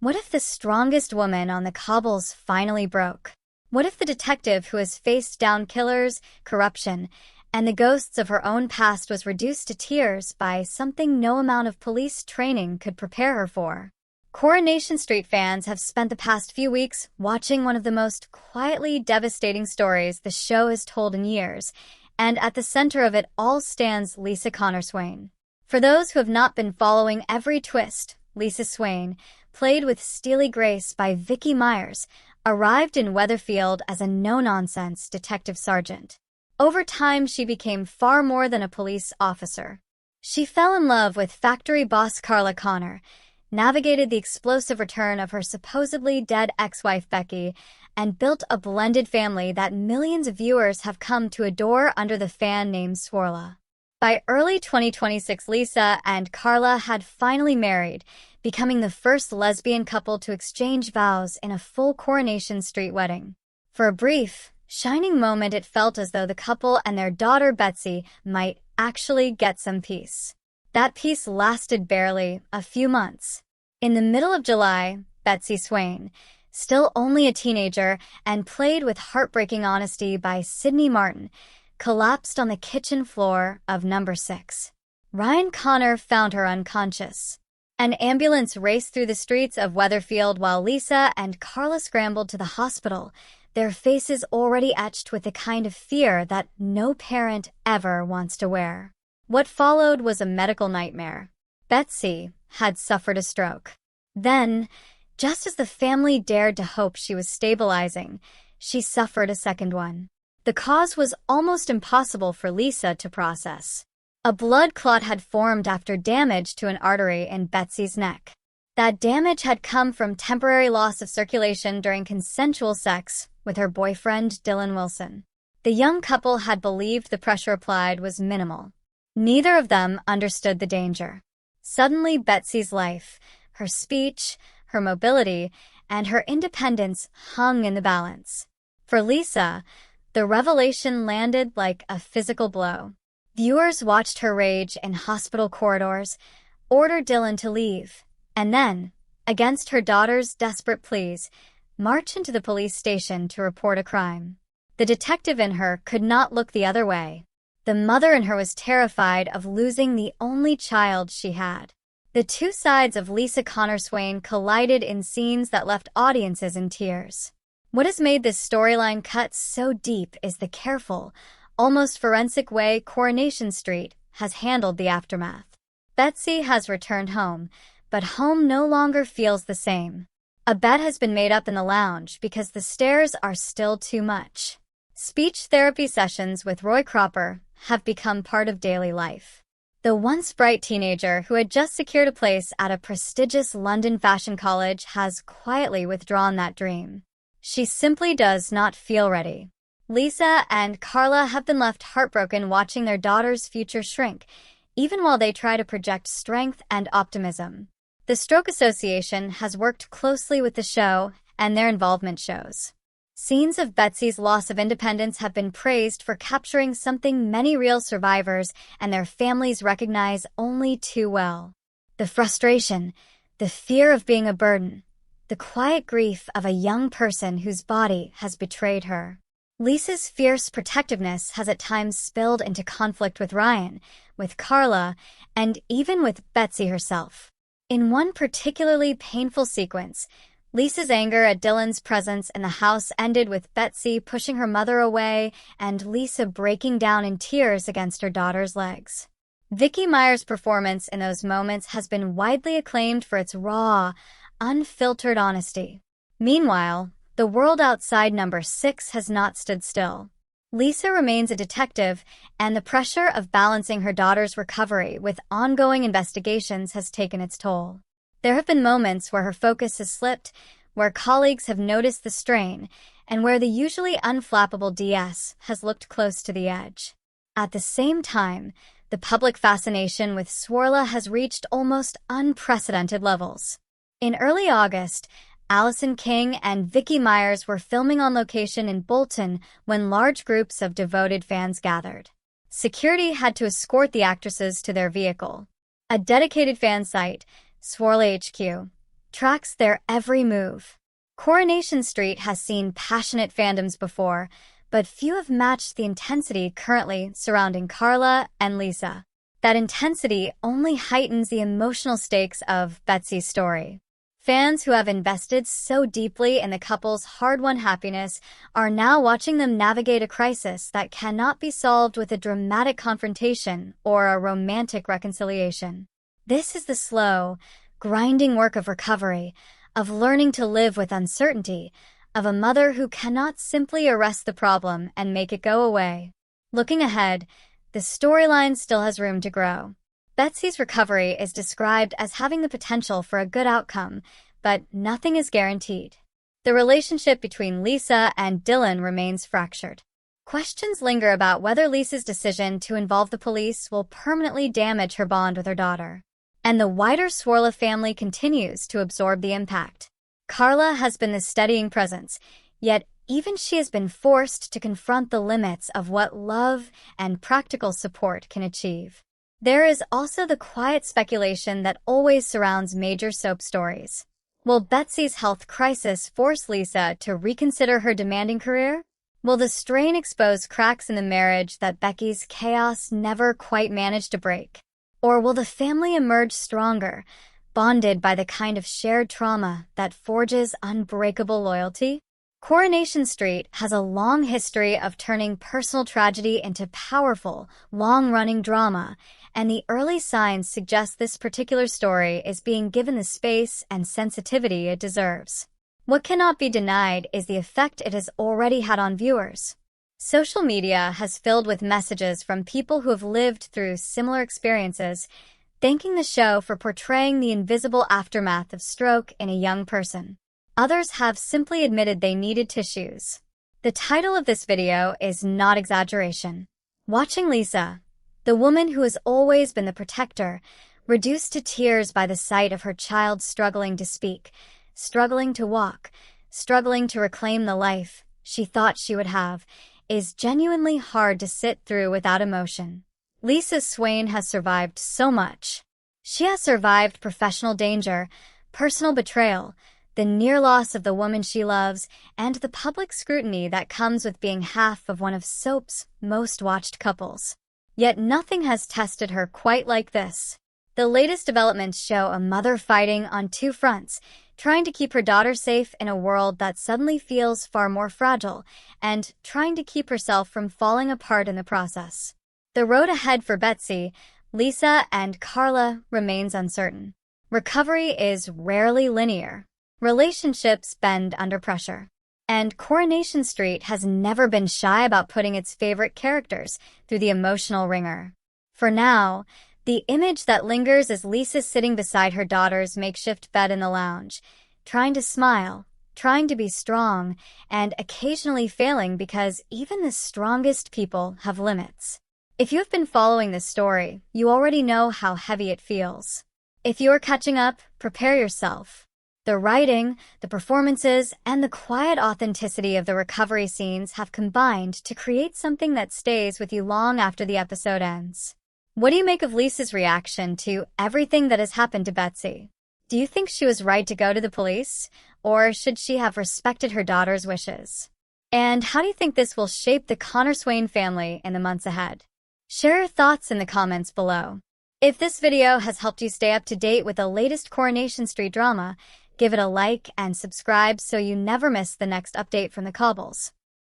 What if the strongest woman on the cobbles finally broke? What if the detective who has faced down killers, corruption, and the ghosts of her own past was reduced to tears by something no amount of police training could prepare her for? Coronation Street fans have spent the past few weeks watching one of the most quietly devastating stories the show has told in years, and at the center of it all stands Lisa Swain. For those who have not been following every twist, Lisa Swain, played with steely grace by Vicki Myers, arrived in Weatherfield as a no-nonsense detective sergeant. Over time, she became far more than a police officer. She fell in love with factory boss Carla Connor, navigated the explosive return of her supposedly dead ex-wife Becky, and built a blended family that millions of viewers have come to adore under the fan name Swarla. By early 2026, Lisa and Carla had finally married, becoming the first lesbian couple to exchange vows in a full Coronation Street wedding. For a brief, shining moment, it felt as though the couple and their daughter Betsy might actually get some peace. That peace lasted barely a few months. In the middle of July, Betsy Swain, still only a teenager and played with heartbreaking honesty by Sydney Martin, collapsed on the kitchen floor of number 6. Ryan Connor found her unconscious. An ambulance raced through the streets of Weatherfield while Lisa and Carla scrambled to the hospital, their faces already etched with the kind of fear that no parent ever wants to wear. What followed was a medical nightmare. Betsy had suffered a stroke. Then, just as the family dared to hope she was stabilizing, she suffered a second one. The cause was almost impossible for Lisa to process. A blood clot had formed after damage to an artery in Betsy's neck. That damage had come from temporary loss of circulation during consensual sex with her boyfriend Dylan Wilson. The young couple had believed the pressure applied was minimal. Neither of them understood the danger. Suddenly, Betsy's life, her speech, her mobility, and her independence hung in the balance. For Lisa, the revelation landed like a physical blow. Viewers watched her rage in hospital corridors, order Dylan to leave, and then, against her daughter's desperate pleas, march into the police station to report a crime. The detective in her could not look the other way. The mother in her was terrified of losing the only child she had. The two sides of Lisa Swain collided in scenes that left audiences in tears. What has made this storyline cut so deep is the careful, almost forensic way Coronation Street has handled the aftermath. Betsy has returned home, but home no longer feels the same. A bed has been made up in the lounge because the stairs are still too much. Speech therapy sessions with Roy Cropper have become part of daily life. The once bright teenager who had just secured a place at a prestigious London fashion college has quietly withdrawn that dream. She simply does not feel ready. Lisa and Carla have been left heartbroken watching their daughter's future shrink, even while they try to project strength and optimism. The Stroke Association has worked closely with the show, and their involvement shows. Scenes of Betsy's loss of independence have been praised for capturing something many real survivors and their families recognize only too well. The frustration, the fear of being a burden, the quiet grief of a young person whose body has betrayed her. Lisa's fierce protectiveness has at times spilled into conflict with Ryan, with Carla, and even with Betsy herself. In one particularly painful sequence, Lisa's anger at Dylan's presence in the house ended with Betsy pushing her mother away and Lisa breaking down in tears against her daughter's legs. Vicki Myers' performance in those moments has been widely acclaimed for its raw, unfiltered honesty. Meanwhile, the world outside number 6 has not stood still. Lisa remains a detective, and the pressure of balancing her daughter's recovery with ongoing investigations has taken its toll. There have been moments where her focus has slipped, where colleagues have noticed the strain, and where the usually unflappable DS has looked close to the edge. At the same time, the public fascination with Swarla has reached almost unprecedented levels. In early August, Allison King and Vicki Myers were filming on location in Bolton when large groups of devoted fans gathered. Security had to escort the actresses to their vehicle. A dedicated fan site, Swarla HQ, tracks their every move. Coronation Street has seen passionate fandoms before, but few have matched the intensity currently surrounding Carla and Lisa. That intensity only heightens the emotional stakes of Betsy's story. Fans who have invested so deeply in the couple's hard-won happiness are now watching them navigate a crisis that cannot be solved with a dramatic confrontation or a romantic reconciliation. This is the slow, grinding work of recovery, of learning to live with uncertainty, of a mother who cannot simply arrest the problem and make it go away. Looking ahead, the storyline still has room to grow. Betsy's recovery is described as having the potential for a good outcome, but nothing is guaranteed. The relationship between Lisa and Dylan remains fractured. Questions linger about whether Lisa's decision to involve the police will permanently damage her bond with her daughter. And the wider Swarla family continues to absorb the impact. Carla has been the steadying presence, yet even she has been forced to confront the limits of what love and practical support can achieve. There is also the quiet speculation that always surrounds major soap stories. Will Betsy's health crisis force Lisa to reconsider her demanding career? Will the strain expose cracks in the marriage that Becky's chaos never quite managed to break? Or will the family emerge stronger, bonded by the kind of shared trauma that forges unbreakable loyalty? Coronation Street has a long history of turning personal tragedy into powerful, long-running drama, and the early signs suggest this particular story is being given the space and sensitivity it deserves. What cannot be denied is the effect it has already had on viewers. Social media has filled with messages from people who have lived through similar experiences, thanking the show for portraying the invisible aftermath of stroke in a young person. Others have simply admitted they needed tissues. The title of this video is not exaggeration. Watching Lisa, the woman who has always been the protector, reduced to tears by the sight of her child struggling to speak, struggling to walk, struggling to reclaim the life she thought she would have, is genuinely hard to sit through without emotion. Lisa Swain has survived so much. She has survived professional danger, personal betrayal, the near loss of the woman she loves, and the public scrutiny that comes with being half of one of soap's most watched couples. Yet nothing has tested her quite like this. The latest developments show a mother fighting on two fronts, trying to keep her daughter safe in a world that suddenly feels far more fragile, and trying to keep herself from falling apart in the process. The road ahead for Betsy, Lisa, and Carla remains uncertain. Recovery is rarely linear. Relationships bend under pressure. And Coronation Street has never been shy about putting its favorite characters through the emotional ringer. For now, the image that lingers is Lisa sitting beside her daughter's makeshift bed in the lounge, trying to smile, trying to be strong, and occasionally failing because even the strongest people have limits. If you have been following this story, you already know how heavy it feels. If you are catching up, prepare yourself. The writing, the performances, and the quiet authenticity of the recovery scenes have combined to create something that stays with you long after the episode ends. What do you make of Lisa's reaction to everything that has happened to Betsy? Do you think she was right to go to the police, or should she have respected her daughter's wishes? And how do you think this will shape the Connor Swain family in the months ahead? Share your thoughts in the comments below. If this video has helped you stay up to date with the latest Coronation Street drama, give it a like and subscribe so you never miss the next update from the Cobbles.